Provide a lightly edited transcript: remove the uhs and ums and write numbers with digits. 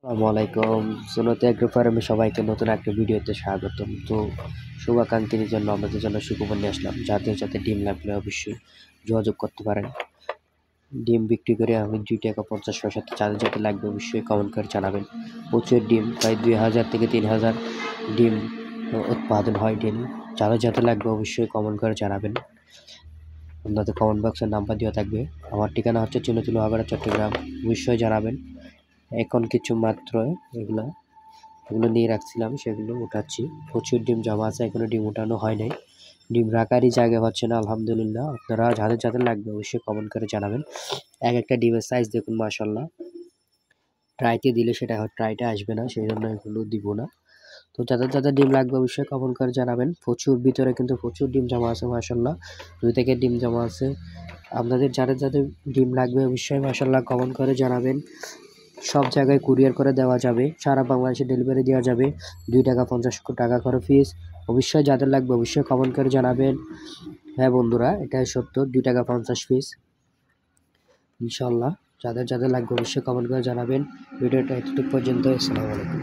আসসালামু আলাইকুম। সুন্নত এগ্রো ফার্মে সবাইকে নতুন একটা ভিডিওতে স্বাগতম। তো শুভাকাঙ্ক্ষীর জন্য আমাদের জন্য সুখবর নিয়ে আসলাম। যাদের যাতে ডিম লাগলে অবশ্যই যোগাযোগ করতে পারেন। ডিম বিক্রি করে আমি 2 টাকা 50 পয়সাতে যাদের যাতে লাগবে অবশ্যই কমেন্ট করে জানাবেন। প্রচুর ডিম প্রায় 2000 থেকে 3000 ডিম উৎপাদন হয় ডেলি। যাদের যাতে লাগবে অবশ্যই কমেন্ট করে জানাবেন। আপনাদের কমেন্ট বক্সের নাম্বার দেওয়া থাকবে। আমার ঠিকানা হচ্ছে চিনতুল আগাড়া চট্টগ্রাম। অবশ্যই জানাবেন। এখন কিছু মাত্র এগুলো নিয়ে রাখছিলাম, সেগুলো উঠাচ্ছি। প্রচুর ডিম জমা আছে, এখনো ডিম উঠানো হয় নাই। ডিম রাখারই জায়গা হচ্ছে না, আলহামদুলিল্লাহ। আপনারা যাদের যাদের লাগবে অবশ্যই কমেন্ট করে জানাবেন। এক একটা ডিমের সাইজ দেখুন, মাশাল্লাহ। ট্রাইতে দিলে সেটা ট্রাইটা আসবে না, সেই জন্য এগুলো দিব না। তো যাদের যাদের ডিম লাগবে অবশ্যই কমেন্ট করে জানাবেন। প্রচুর ভিতরে কিন্তু প্রচুর ডিম জমা আছে, মাশাল্লাহ। 2 থেকে ডিম জমা আছে। আপনাদের যাদের যাদের ডিম লাগবে অবশ্যই মাশাল্লাহ কমেন্ট করে জানাবেন। সব জায়গায় কুরিয়ার করে দেওয়া যাবে, সারা বাংলাদেশে ডেলিভারি দেওয়া যাবে। 2 টাকা 50 টাকা করে ফিস। অবশ্যই যাদের লাগবে অবশ্যই কমেন্ট করে জানাবেন। হ্যাঁ বন্ধুরা, এটাই সত্য, 2 টাকা 50 পিস ইনশাল্লাহ। যাদের যাদের লাগবে অবশ্যই কমেন্ট করে জানাবেন। ভিডিওটা এতটুকু পর্যন্ত। আসসালামু আলাইকুম।